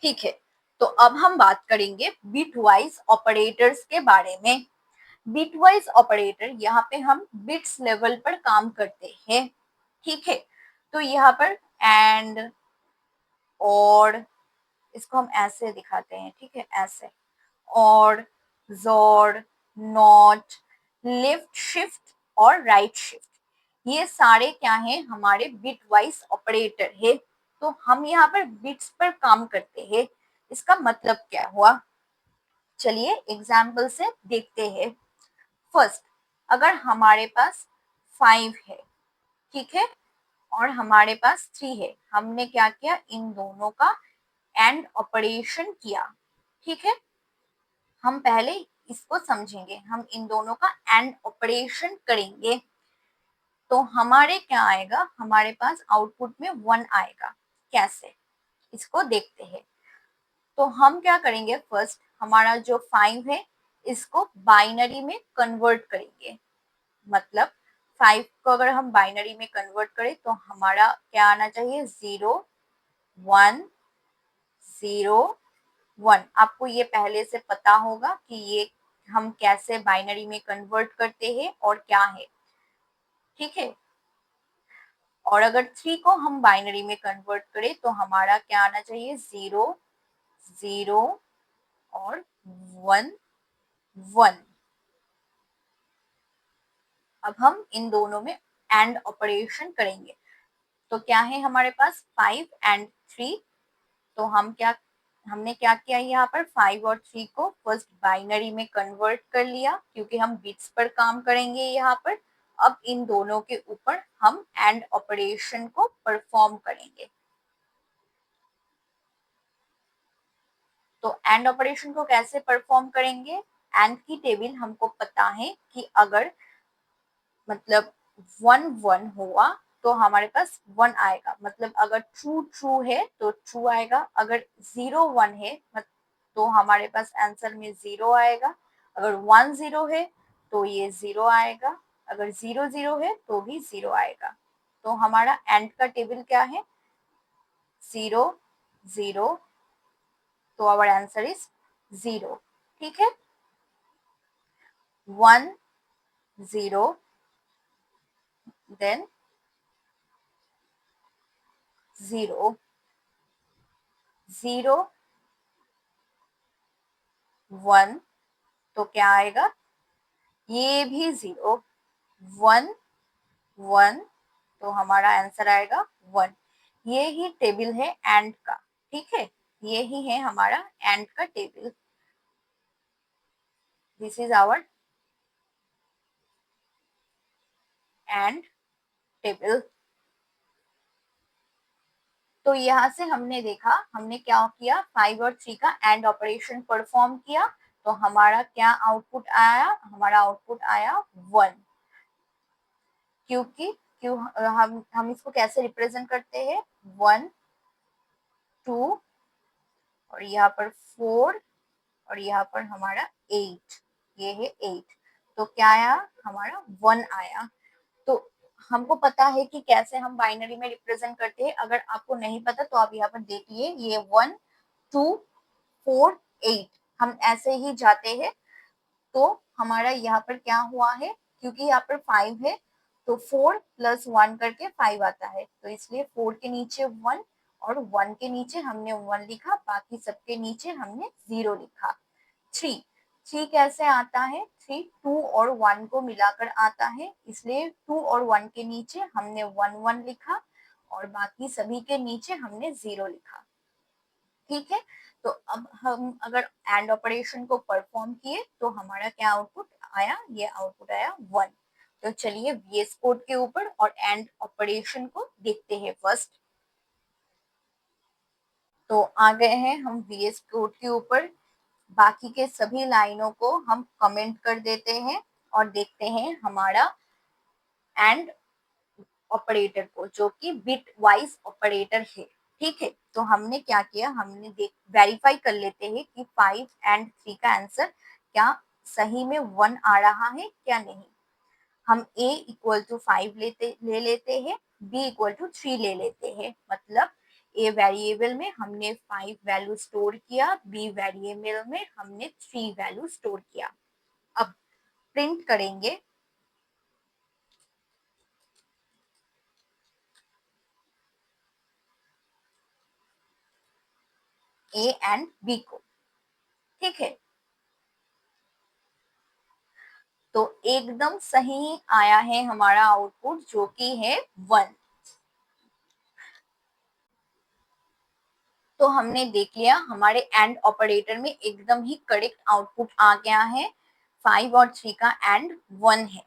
ठीक है, तो अब हम बात करेंगे बिटवाइज ऑपरेटर्स के बारे में। बिटवाइज ऑपरेटर, यहाँ पे हम बिट्स लेवल पर काम करते हैं। ठीक है, तो यहाँ पर एंड, और, इसको हम ऐसे दिखाते हैं, ठीक है, ऐसे, और, जोर, नॉट, लेफ्ट शिफ्ट और राइट शिफ्ट, ये सारे क्या हैं, हमारे बिट वाइज ऑपरेटर है। तो हम यहाँ पर बिट्स पर काम करते हैं। इसका मतलब क्या हुआ, चलिए एग्जाम्पल से देखते हैं। फर्स्ट, अगर हमारे पास 5 है, ठीक है, और हमारे पास 3 है, हमने क्या किया, इन दोनों का एंड ऑपरेशन किया। ठीक है, हम पहले इसको समझेंगे, हम इन दोनों का एंड ऑपरेशन करेंगे तो हमारे क्या आएगा, हमारे पास आउटपुट में 1 आएगा। कैसे, इसको देखते हैं। तो हम क्या करेंगे, फर्स्ट हमारा जो 5 है इसको बाइनरी में कन्वर्ट करेंगे। मतलब 5 को अगर हम बाइनरी में कन्वर्ट करें तो हमारा क्या आना चाहिए, 0 1 0 1। आपको ये पहले से पता होगा कि ये हम कैसे बाइनरी में कन्वर्ट करते हैं और क्या है। ठीक है, और अगर 3 को हम बाइनरी में कन्वर्ट करें तो हमारा क्या आना चाहिए, 0 0 और 1 1। अब हम इन दोनों में एंड ऑपरेशन करेंगे तो क्या है हमारे पास, 5 एंड 3। तो हमने क्या किया, यहाँ पर 5 और 3 को फर्स्ट बाइनरी में कन्वर्ट कर लिया क्योंकि हम बिट्स पर काम करेंगे यहाँ पर। अब इन दोनों के ऊपर हम एंड ऑपरेशन को परफॉर्म करेंगे। तो एंड ऑपरेशन को कैसे परफॉर्म करेंगे, एंड की टेबल हमको पता है कि अगर मतलब 1 1 हुआ तो हमारे पास 1 आएगा, मतलब अगर ट्रू ट्रू है तो ट्रू आएगा, अगर 0 1 है तो हमारे पास आंसर में 0 आएगा, अगर 1 0 है तो ये 0 आएगा, अगर 0 0 है तो भी 0 आएगा। तो हमारा एंड का टेबल क्या है, 0 0, तो आवर आंसर इज 0। ठीक है, 1 0, देन 0 0 1, तो क्या आएगा, ये भी 0 1 1, तो हमारा आंसर आएगा 1। ये ही टेबल है एंड का। ठीक है, ये ही है हमारा एंड का table. This is our and table. तो यहाँ से हमने देखा, हमने क्या किया, 5 और 3 का एंड ऑपरेशन परफॉर्म किया तो हमारा क्या आउटपुट आया, हमारा आउटपुट आया 1। क्योंकि क्यों हम इसको कैसे रिप्रेजेंट करते हैं, 1 2 और यहाँ पर 4 और यहाँ पर हमारा 8, ये है 8। तो क्या आया, हमारा 1 आया। तो हमको पता है कि कैसे हम बाइनरी में रिप्रेजेंट करते हैं। अगर आपको नहीं पता तो आप यहाँ पर देखिए, ये 1 2 4 8 हम ऐसे ही जाते हैं। तो हमारा यहाँ पर क्या हुआ है, क्योंकि यहाँ पर 5 है तो 4 प्लस 1 करके 5 आता है, तो इसलिए 4 के नीचे 1 और 1 के नीचे हमने 1 लिखा, बाकी सबके नीचे हमने 0 लिखा। 3 3 कैसे आता है, 3 2 और 1 को मिलाकर आता है, इसलिए 2 और 1 के नीचे हमने 1 1 लिखा और बाकी सभी के नीचे हमने 0 लिखा। ठीक है, तो अब हम अगर एंड ऑपरेशन को परफॉर्म किए तो हमारा क्या आउटपुट आया, ये आउटपुट आया 1। तो चलिए वीएस कोड के ऊपर और एंड ऑपरेशन को देखते हैं फर्स्ट। तो आ गए हैं हम वीएस कोड के ऊपर। बाकी के सभी लाइनों को हम कमेंट कर देते हैं और देखते हैं हमारा एंड ऑपरेटर को, जो कि बिट वाइज ऑपरेटर है। ठीक है, तो हमने क्या किया, हमने वेरीफाई कर लेते हैं कि 5 एंड 3 का आंसर क्या सही में 1 आ रहा है क्या नहीं। हम a इक्वल टू 5 ले लेते हैं, b इक्वल टू 3 ले लेते हैं। मतलब ए वेरिएबल में हमने 5 वैल्यू स्टोर किया, बी वेरिएबल में हमने 3 वैल्यू स्टोर किया। अब प्रिंट करेंगे ए एंड बी को, ठीक है। तो एकदम सही आया है हमारा आउटपुट, जो कि है 1। तो हमने देख लिया हमारे एंड ऑपरेटर में एकदम ही करेक्ट आउटपुट आ गया है। 5 और 3 का एंड 1 है।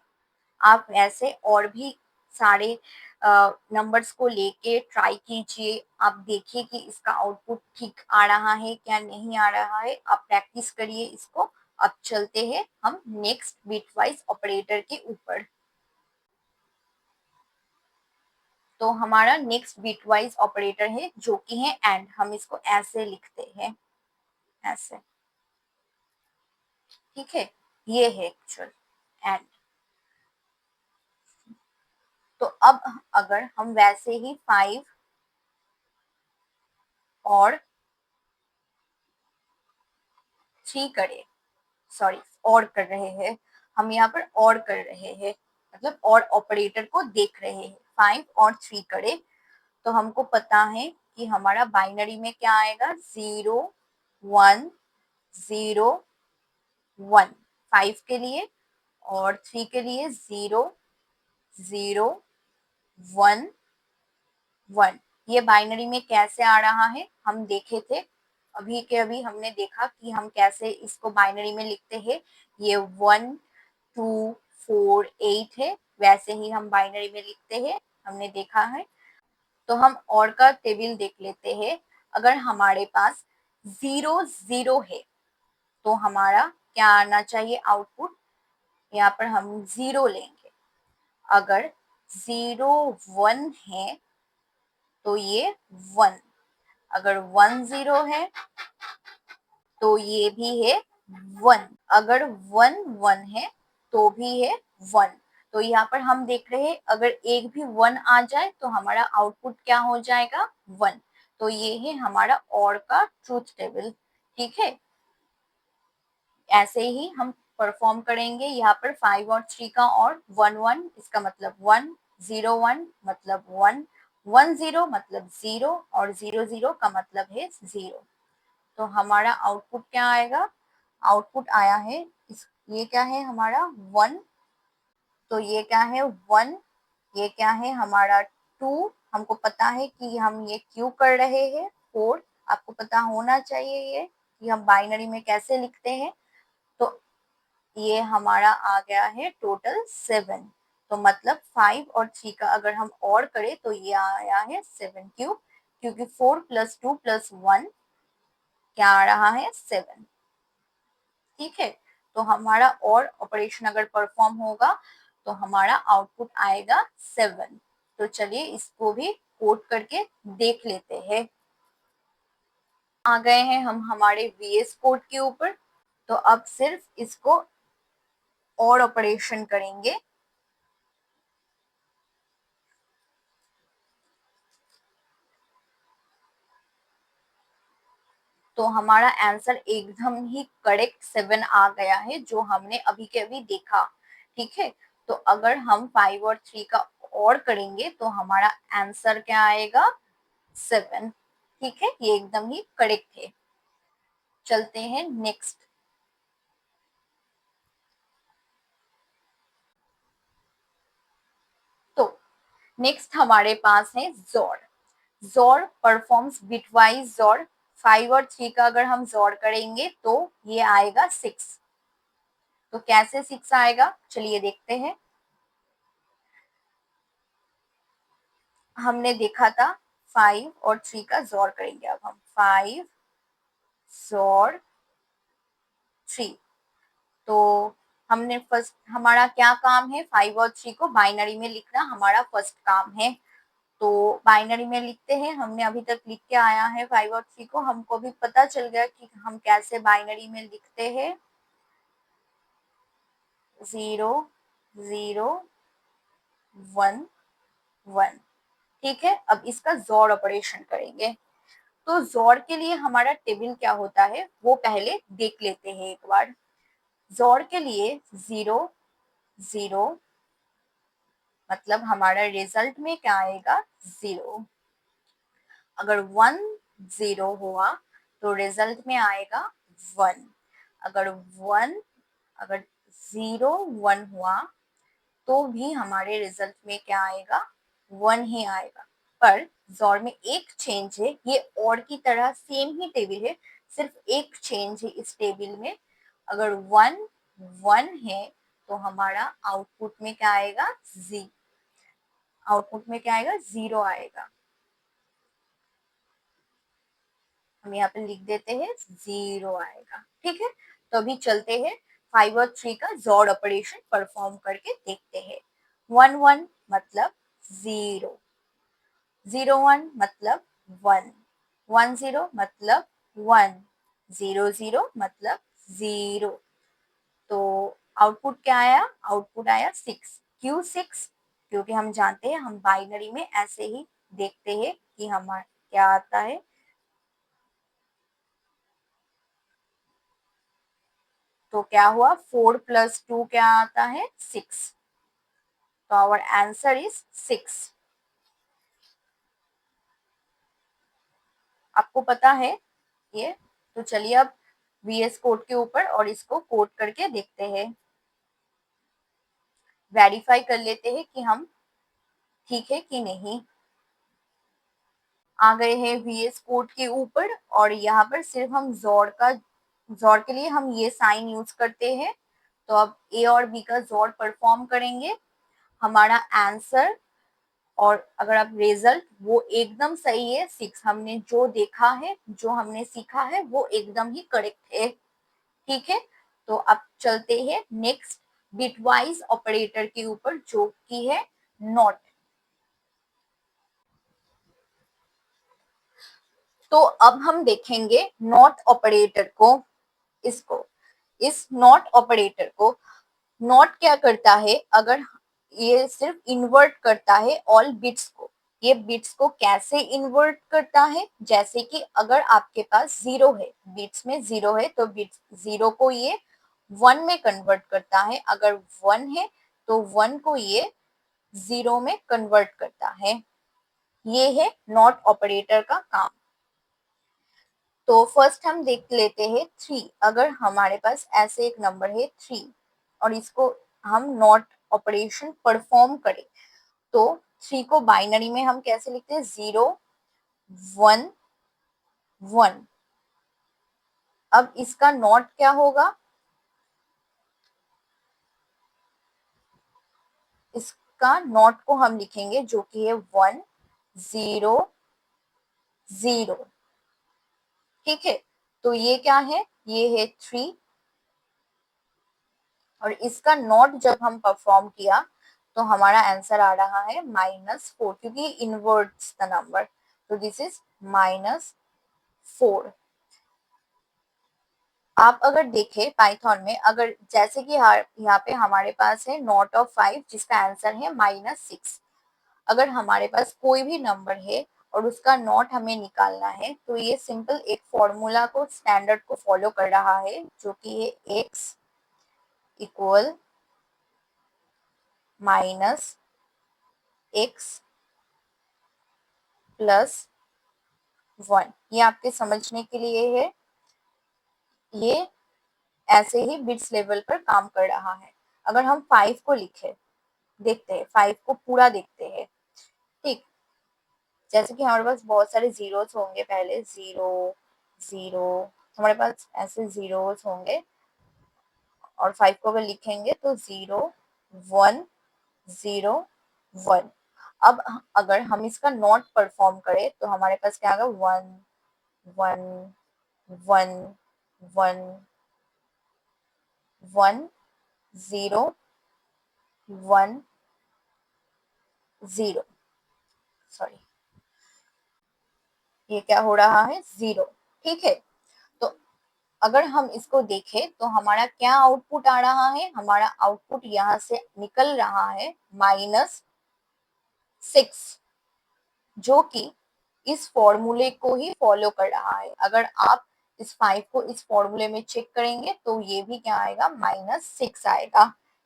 आप ऐसे और भी सारे नंबर्स को लेके ट्राई कीजिए। आप देखिए कि इसका आउटपुट ठीक आ रहा है क्या नहीं आ रहा है। आप प्रैक्टिस करिए इसको। अब चलते हैं हम नेक्स्ट बिटवाइज ऑपरेटर के ऊपर। तो हमारा नेक्स्ट बिटवाइज ऑपरेटर है जो कि है एंड। हम इसको ऐसे लिखते हैं, ऐसे, ठीक है। ये है एक्चुअल एंड। तो अब अगर हम वैसे ही 5 और 3 करें, सॉरी और कर रहे हैं हम, यहाँ पर और कर रहे हैं, मतलब और ऑपरेटर को देख रहे हैं। 5 और 3 करें तो हमको पता है कि हमारा बाइनरी में क्या आएगा, 0 1 0 1 5 के लिए, और 3 के लिए 0 0 1 1। ये बाइनरी में कैसे आ रहा है हम देखे थे, अभी के अभी हमने देखा कि हम कैसे इसको बाइनरी में लिखते हैं। ये 1 2 4 8 है, वैसे ही हम बाइनरी में लिखते हैं, हमने देखा है। तो हम और का टेबल देख लेते हैं। अगर हमारे पास 0 0 है तो हमारा क्या आना चाहिए आउटपुट, यहाँ पर हम 0 लेंगे। अगर 0 1 है तो ये 1, अगर 1 0 है तो ये भी है 1, अगर 1 1 है तो भी है 1। तो यहाँ पर हम देख रहे हैं अगर एक भी 1 आ जाए तो हमारा आउटपुट क्या हो जाएगा, 1। तो ये है हमारा और का ट्रूथ टेबल, ठीक है। ऐसे ही हम परफॉर्म करेंगे यहाँ पर 5 और 3 का और 1 1, इसका मतलब 1 0 1 मतलब 1 1 0 मतलब 0 और 0 0 का मतलब है 0। तो हमारा आउटपुट क्या आएगा, आउटपुट आया है ये क्या है हमारा 1, तो ये क्या है 1, ये क्या है हमारा 2। हमको पता है कि हम ये क्यों कर रहे हैं 4, आपको पता होना चाहिए ये कि हम बाइनरी में कैसे लिखते हैं। तो ये हमारा आ गया है टोटल 7। तो मतलब 5 और 3 का अगर हम और करें तो ये आया है 7 क्यों, क्योंकि 4 + 2 + 1 क्या आ रहा है 7, ठीक है। तो हमारा और ऑपरेशन अगर परफॉर्म होगा तो हमारा आउटपुट आएगा 7। तो चलिए इसको भी कोड करके देख लेते हैं। आ गए हैं हम हमारे VS कोड के ऊपर। तो अब सिर्फ इसको और ऑपरेशन करेंगे। तो हमारा आंसर एकदम ही करेक्ट 7 आ गया है, जो हमने अभी के अभी देखा, ठीक है। तो अगर हम 5 और 3 का और करेंगे तो हमारा आंसर क्या आएगा, 7, ठीक है। ये एकदम ही करेक्ट है। चलते हैं नेक्स्ट। तो नेक्स्ट हमारे पास है जोर। जोर परफॉर्म्स बिटवाइज जोर। 5 और 3 का अगर हम जोर करेंगे तो ये आएगा 6। तो कैसे 6 आएगा चलिए देखते हैं। हमने देखा था 5 और 3 का जोर करेंगे। अब हम 5 जोर 3, तो हमने फर्स्ट, हमारा क्या काम है, 5 और 3 को बाइनरी में लिखना हमारा फर्स्ट काम है। तो बाइनरी में लिखते हैं। हमने अभी तक लिख के आया है 5 और 3 को, हमको भी पता चल गया कि हम कैसे बाइनरी में लिखते हैं। 0 0 1 1, ठीक है, अब इसका जोड़ ऑपरेशन करेंगे। तो जोड़ के लिए हमारा टेबल क्या होता है वो पहले देख लेते हैं एक बार। जोड़ के लिए 0 0 मतलब हमारा रिजल्ट में क्या आएगा 0। अगर 1 0 हुआ तो रिजल्ट में आएगा 1। अगर 1 अगर 0 1 हुआ तो भी हमारे रिजल्ट में क्या आएगा 1 ही आएगा। पर जोड़ में एक चेंज है, ये और की तरह सेम ही टेबल है, सिर्फ एक चेंज है इस टेबल में। अगर 1 1 है तो हमारा आउटपुट में क्या आएगा आउटपुट में क्या आएगा 0 आएगा। हम यहाँ पे लिख देते हैं 0 आएगा। ठीक है, तो अभी चलते हैं 5 और 3 का जोड़ ऑपरेशन परफॉर्म करके देखते हैं। 1 1 मतलब 0, 0 1 मतलब 1, 1 0 मतलब 1, 0 0 मतलब 0। तो आउटपुट क्या आया, आउटपुट आया 6। क्यों 6? क्योंकि हम जानते हैं हम बाइनरी में ऐसे ही देखते हैं कि हमारा क्या आता है। तो क्या हुआ 4 + 2 क्या आता है 6। तो आवर आंसर इज 6। आपको पता है ये। तो चलिए अब वीएस कोड के ऊपर और इसको कोड करके देखते हैं, वेरीफाई कर लेते हैं कि हम ठीक है कि नहीं। आ गए हैं वीएस कोड के ऊपर और यहाँ पर सिर्फ हम जोड़ के लिए हम ये साइन यूज करते हैं। तो अब ए और बी का जोड़ परफॉर्म करेंगे। हमारा आंसर और अगर आप रिजल्ट वो एकदम सही है, 6 हमने जो देखा है जो हमने सीखा है वो एकदम ही करेक्ट है। ठीक है, तो अब चलते हैं नेक्स्ट बिटवाइज ऑपरेटर के ऊपर जो कि है नॉट। तो अब हम देखेंगे नॉट ऑपरेटर को। इसको इस नॉट ऑपरेटर को नॉट क्या करता है, अगर ये सिर्फ इन्वर्ट करता है ऑल बिट्स को। ये बिट्स को कैसे इन्वर्ट करता है, जैसे कि अगर आपके पास 0 है, बिट्स में 0 है तो बिट्स 0 को ये 1 में कन्वर्ट करता है। अगर 1 है तो 1 को ये 0 में कन्वर्ट करता है। ये है नॉट ऑपरेटर का काम। तो फर्स्ट हम देख लेते हैं 3। अगर हमारे पास ऐसे एक नंबर है 3 और इसको हम नॉट ऑपरेशन परफॉर्म करें तो 3 को बाइनरी में हम कैसे लिखते हैं 0 1 1। अब इसका नॉट क्या होगा, इसका नॉट को हम लिखेंगे जो कि है 1 0 0। ठीक है, तो ये क्या है, ये है 3 और इसका नॉट जब हम परफॉर्म किया तो हमारा आंसर आ रहा है -4 क्योंकि इनवर्ट्स द नंबर। तो दिस इज -4। आप अगर देखें पाइथन में, अगर जैसे कि यहाँ पे हमारे पास है नॉट ऑफ 5 जिसका आंसर है -6। अगर हमारे पास कोई भी नंबर है और उसका नॉट हमें निकालना है तो ये सिंपल एक फॉर्मूला को स्टैंडर्ड को फॉलो कर रहा है जो कि है x इक्वल -x +1। ये आपके समझने के लिए है, ये ऐसे ही बिट्स लेवल पर काम कर रहा है। अगर हम 5 को लिखे, देखते हैं 5 को पूरा देखते हैं। ठीक, जैसे कि हमारे पास बहुत सारे जीरोस होंगे, पहले 0 0 हमारे पास ऐसे जीरोस होंगे और 5 को अगर लिखेंगे तो 0 1 0 1। अब अगर हम इसका नॉट परफॉर्म करें तो हमारे पास क्या आएगा 1 1 1 1 1 0 1 0। सॉरी, ये क्या हो रहा है 0। ठीक है, तो अगर हम इसको देखें तो हमारा क्या आउटपुट आ रहा है, हमारा आउटपुट यहाँ से निकल रहा है -6। जो कि इस फॉर्मूले को ही फॉलो कर रहा है। अगर आप इस 5 को इस फॉर्मूले में चेक करेंगे तो ये भी क्या आएगा, -6 आएगा।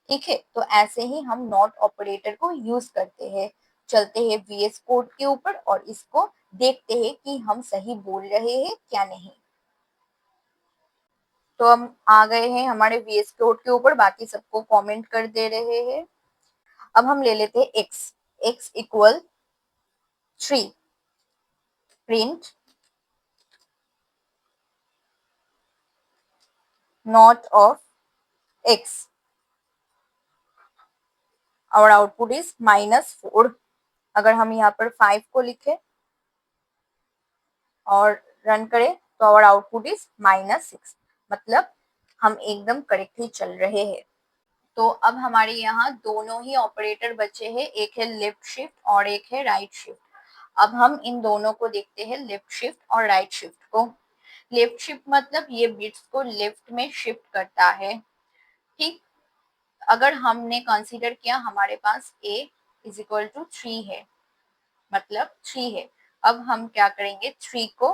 ठीक है, तो ऐसे ही हम नॉट ऑपरेटर को यूज करते हैं। चलते हैं वीएस कोड के ऊपर और इसको देखते हैं कि हम सही बोल रहे हैं क्या नहीं। तो हम आ गए हैं हमारे वीएस कोड के ऊपर, बाकी सबको कमेंट कर दे रहे हैं। अब हम ले लेते हैं x, x equal 3, print not of x, और आउटपुट इज -4। अगर हम यहाँ पर 5 को लिखे और रन करें तो आवर आउटपुट इज -6, मतलब हम एकदम करेक्ट ही चल रहे हैं। तो अब हमारे यहाँ दोनों ही ऑपरेटर बचे हैं, एक है लेफ्ट शिफ्ट और एक है राइट शिफ्ट। अब हम इन दोनों को देखते हैं, लेफ्ट शिफ्ट और राइट शिफ्ट को। लेफ्ट शिफ्ट मतलब ये बिट्स को लेफ्ट में शिफ्ट करता है। ठीक, अगर हमने कंसीडर किया हमारे पास a इज इक्वल टू 3 है, मतलब 3 है। अब हम क्या करेंगे, 3 को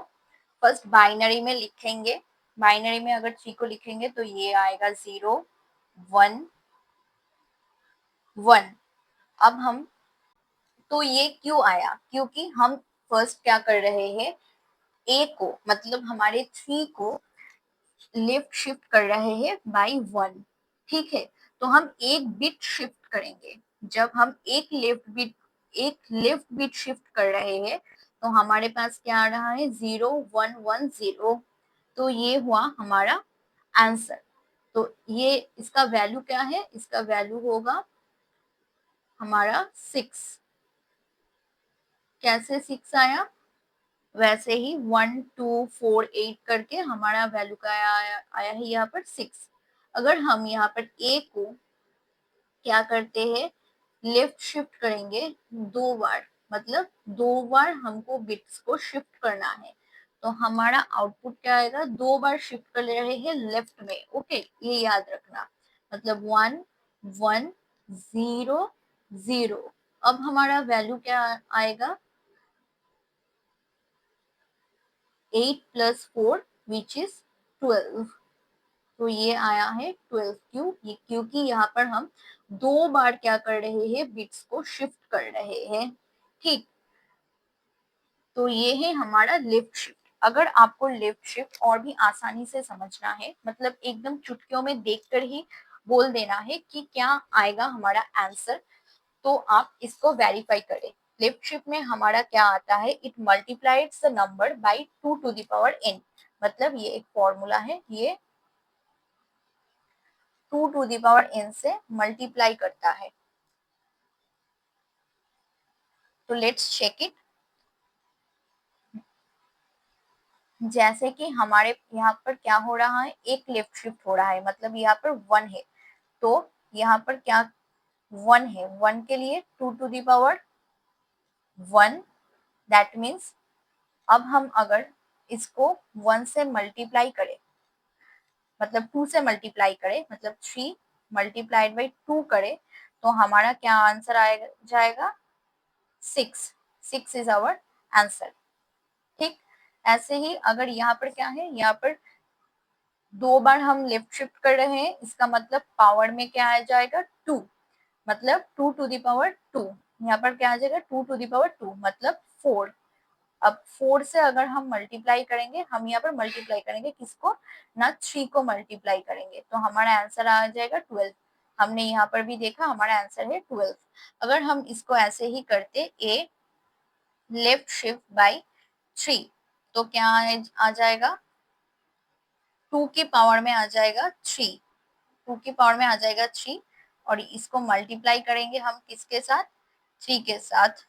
फर्स्ट बाइनरी में लिखेंगे। बाइनरी में अगर 3 को लिखेंगे तो ये आएगा 0 1 1। अब हम, तो ये क्यों आया, क्योंकि हम फर्स्ट क्या कर रहे हैं, a को मतलब हमारे 3 को लेफ्ट शिफ्ट कर रहे हैं बाई 1। ठीक है, तो हम एक बिट शिफ्ट करेंगे। जब हम एक लेफ्ट बिट शिफ्ट कर रहे हैं तो हमारे पास क्या आ रहा है, 0 1 1 0। तो ये हुआ हमारा आंसर। तो ये इसका वैल्यू क्या है, इसका वैल्यू होगा हमारा 6। कैसे 6 आया, वैसे ही 1 2 4 8 करके हमारा वैल्यू का आया है यहाँ पर 6। अगर हम यहाँ पर a को क्या करते हैं, लेफ्ट शिफ्ट करेंगे 2 बार, मतलब 2 बार हमको बिट्स को शिफ्ट करना है। तो हमारा आउटपुट क्या आएगा, 2 बार शिफ्ट कर रहे हैं लेफ्ट में। ओके, ये याद रखना, मतलब 1 1 0 0। अब हमारा वैल्यू क्या आएगा, 8 + 4 विच इज 12। तो ये आया है 12। क्योंकि यहाँ पर हम 2 बार क्या कर रहे हैं, बिट्स को शिफ्ट कर रहे हैं। ठीक, तो ये है हमारा लेफ्ट शिफ्ट। अगर आपको लेफ्ट शिफ्ट और भी आसानी से समझना है, मतलब एकदम चुटकियों में देखकर ही बोल देना है कि क्या आएगा हमारा आंसर, तो आप इसको वेरीफाई करें। लेफ्ट शिफ्ट में हमारा क्या आता है, it multiplies the number by 2 to the power n। मतलब ये एक फॉर्मूला है, ये 2 टू द पावर n से मल्टीप्लाई करता है। तो लेट्स चेक इट। जैसे कि हमारे यहाँ पर क्या हो रहा है, एक लेफ्ट शिफ्ट हो रहा है, मतलब यहाँ पर 1 है। तो यहाँ पर क्या 1 है, 1 के लिए 2 to the power 1, that means अब हम अगर इसको 1 से मल्टीप्लाई करें, मतलब 2 से मल्टीप्लाई करें, मतलब 3 मल्टीप्लाइड बाई 2 करें, तो हमारा क्या आंसर आएगा, जाएगा 6। 6 इज आवर आंसर। ठीक, ऐसे ही अगर यहाँ पर क्या है, यहाँ पर 2 बार हम लेफ्ट शिफ्ट कर रहे हैं, इसका मतलब पावर में क्या आ जाएगा, 2, मतलब 2 टू द पावर 2। यहाँ पर क्या आ जाएगा, 2 टू द पावर 2 मतलब 4। अब 4 से अगर हम मल्टीप्लाई करेंगे, हम यहाँ पर मल्टीप्लाई करेंगे किसको, ना 3 को मल्टीप्लाई करेंगे, तो हमारा आंसर आ जाएगा 12। हमने यहाँ पर भी देखा हमारा आंसर है 12। अगर हम इसको ऐसे ही करते, a लेफ्ट शिफ्ट बाई 3, तो क्या आ जाएगा, 2 की पावर में आ जाएगा 3। 2 की पावर में आ जाएगा 3, और इसको मल्टीप्लाई करेंगे हम किसके साथ, 3 के साथ।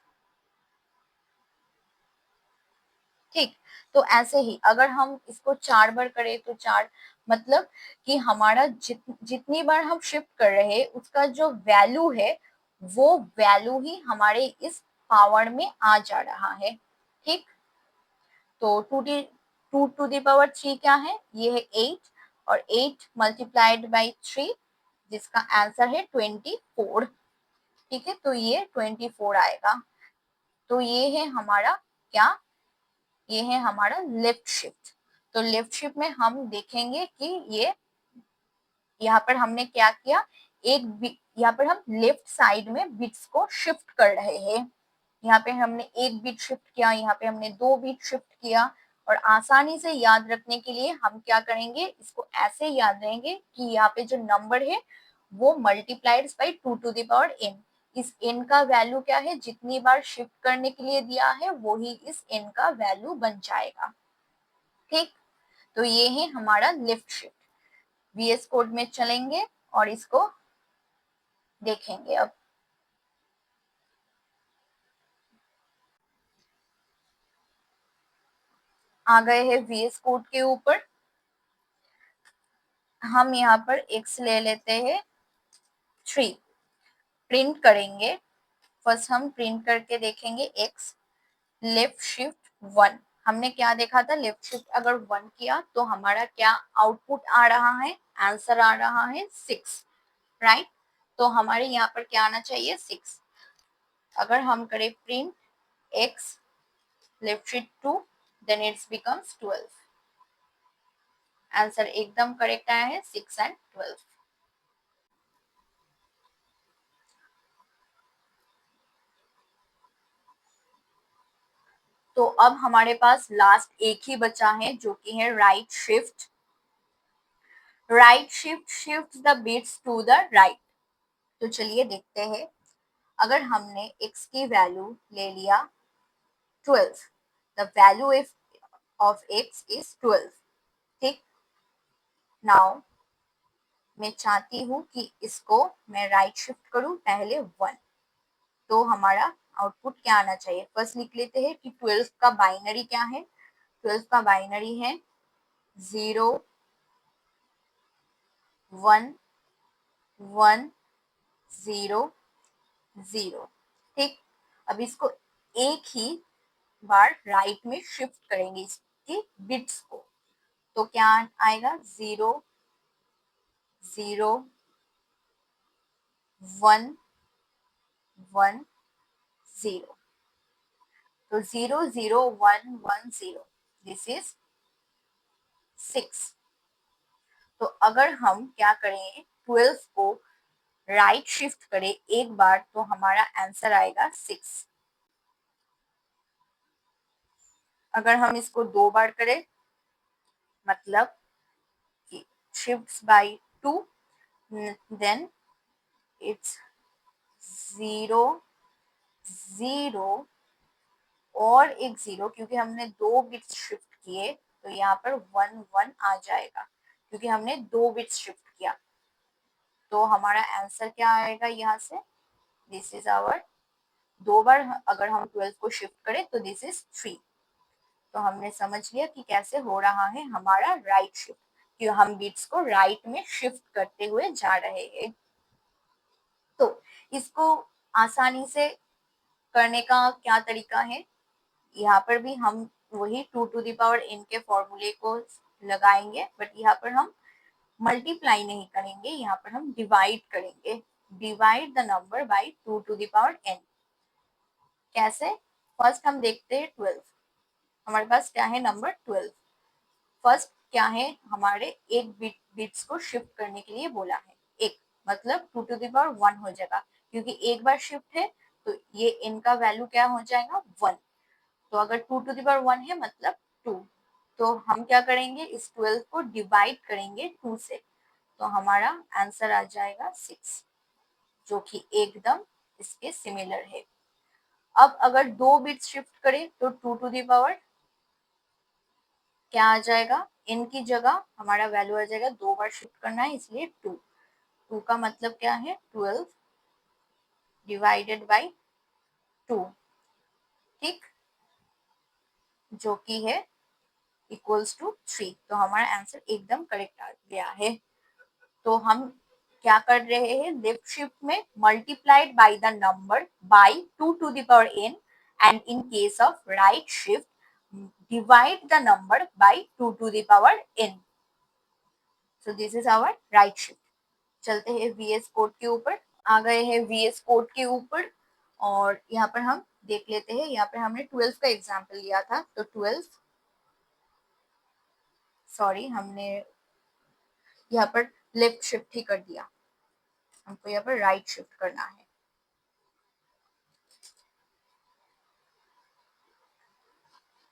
ठीक, तो ऐसे ही अगर हम इसको 4 बार करें तो 4, मतलब कि हमारा जितनी बार हम शिफ्ट कर रहे हैं उसका जो वैल्यू है, वो वैल्यू ही हमारे इस पावर में आ जा रहा है। ठीक, तो 2 टू द पावर 3 क्या है, ये है 8, और 8 मल्टीप्लाइड बाई 3, जिसका आंसर है 24। ठीक है, तो ये 24 आएगा। तो ये है हमारा क्या, ये है हमारा लेफ्ट शिफ्ट। तो लेफ्ट शिफ्ट में हम देखेंगे कि ये यहाँ पर हमने क्या किया, यहाँ पर हम लेफ्ट साइड में बिट्स को शिफ्ट कर रहे हैं। यहाँ पे हमने एक बिट शिफ्ट किया, यहाँ पे हमने दो बिट शिफ्ट किया। और आसानी से याद रखने के लिए हम क्या करेंगे, इसको ऐसे याद रहेंगे कि यहाँ पे जो नंबर है वो multiplied by 2 to the power n। इस n का वैल्यू क्या है, जितनी बार शिफ्ट करने के लिए दिया है वही इस n का वैल्यू बन जाएगा। ठीक, तो ये है हमारा लेफ्ट शिफ्ट। वीएस कोड में चलेंगे और इसको देखेंगे। अब आ गए हैं वीएस कोड के ऊपर। हम यहाँ पर x ले लेते हैं 3, प्रिंट करेंगे। फर्स्ट हम प्रिंट करके देखेंगे x लेफ्ट शिफ्ट 1। हमने क्या देखा था, लेफ्ट शिफ्ट अगर 1 किया तो हमारा क्या आउटपुट आ रहा है, आंसर आ रहा है 6, राइट। तो हमारे यहाँ पर क्या आना चाहिए, 6। अगर हम करें print x left shift 2 then it's becomes 12। Answer एकदम करेक्ट आया है 6 एंड 12। तो अब हमारे पास लास्ट एक ही बचा है जो कि है right shift. Right shift shift the bits to the right. तो चलिए देखते हैं। अगर हमने x की वैल्यू ले लिया 12, the value of x is 12। ठीक, नाउ मैं चाहती हूँ कि इसको मैं राइट शिफ्ट करूँ पहले 1। तो हमारा आउटपुट क्या आना चाहिए, फर्स्ट लिख लेते हैं कि 12 का बाइनरी क्या है। 12 का बाइनरी है 0 1 1 0 0। ठीक, अब इसको एक ही बार राइट में शिफ्ट करेंगे इसके बिट्स को। तो क्या आएगा, 0 0 1 1 0। तो 0 0 1 1 0, दिस इज 6। तो अगर हम क्या करें, 12 को राइट शिफ्ट करें एक बार तो हमारा आंसर आएगा 6। अगर हम इसको 2 बार करें मतलब कि शिफ्ट बाय 2 देन इट्स 0 0 और एक 0, क्योंकि हमने 2 बिट्स शिफ्ट किए तो यहाँ पर 1 1 आ जाएगा क्योंकि हमने 2 बिट्स शिफ्ट किया। तो हमारा आंसर क्या आएगा यहाँ से, दिस इज आवर, 2 बार अगर हम 12 को शिफ्ट करें तो दिस इज 3। तो हमने समझ लिया कि कैसे हो रहा है हमारा राइट शिफ्ट, कि हम बिट्स को राइट में शिफ्ट करते हुए जा रहे हैं। तो इसको आसानी से करने का क्या तरीका है, यहाँ पर भी हम वही 2 to the power n के फॉर्मूले को लगाएंगे, बट यहाँ पर हम मल्टीप्लाई नहीं करेंगे, यहाँ पर हम डिवाइड करेंगे। Divide the number by 2 to the power n। कैसे, फर्स्ट हम देखते हैं 12। हमारे पास क्या है, नंबर 12। फर्स्ट क्या है, हमारे एक बिट्स को शिफ्ट करने के लिए बोला है, एक मतलब 2 to the power 1 हो जाएगा, क्योंकि एक बार शिफ्ट है तो ये इनका वैल्यू क्या हो जाएगा, 1। तो अगर 2 to the power 1 है मतलब 2। तो हम क्या करेंगे, इस 12 को डिवाइड करेंगे 2 से, तो हमारा आंसर आ जाएगा 6, जो कि एकदम इसके सिमिलर है। अब अगर 2 बिट्स शिफ्ट करें तो 2 to the power क्या आ जाएगा, इनकी जगह हमारा वैल्यू आ जाएगा, 2 बार शिफ्ट करना है इसलिए 2। 2 का मतलब क्या है, 12 डिवाइडेड बाई 2। ठीक, जो कि है इक्वल्स टू 3। तो हमारा आंसर एकदम करेक्ट आ गया है। तो हम क्या कर रहे हैं, लेफ्ट शिफ्ट में multiplied by the number by 2 to the power n, and in case of right shift divide the number by 2 to the power n। So this is our right shift. चलते हैं VS code के ऊपर। आ गए हैं VS code के ऊपर और यहाँ पर हम देख लेते हैं। यहाँ पे हमने 12 का एग्जाम्पल लिया था, तो 12, सॉरी हमने यहाँ पर लेफ्ट शिफ्ट ही कर दिया, हमको यहाँ पर राइट शिफ्ट करना है।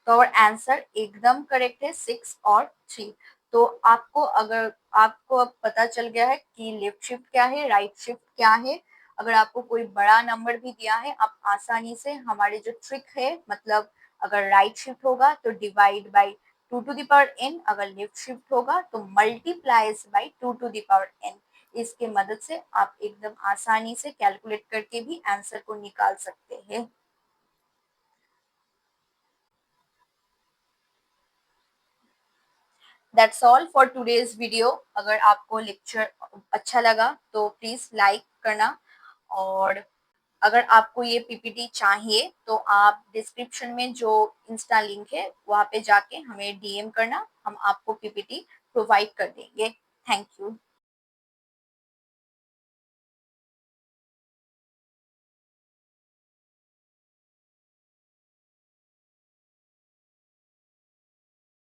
तो और आंसर एकदम करेक्ट है 6 और 3। तो आपको अगर आपको अब पता चल गया है कि लेफ्ट शिफ्ट क्या है, राइट शिफ्ट क्या है। अगर आपको कोई बड़ा नंबर भी दिया है, आप आसानी से हमारे जो ट्रिक है, मतलब अगर राइट शिफ्ट होगा तो divide by 2 to the power n, अगर लेफ्ट शिफ्ट होगा तो multiplies by 2 to the power n। इसके मदद से आप एकदम आसानी से कैलकुलेट करके भी आंसर को निकाल सकते हैं। That's all for today's video. अगर आपको लेक्चर अच्छा लगा तो प्लीज लाइक करना, और अगर आपको ये पीपीटी चाहिए तो आप डिस्क्रिप्शन में जो इंस्टा लिंक है वहां पे जाके हमें डीएम करना, हम आपको पीपीटी प्रोवाइड कर देंगे। Thank you.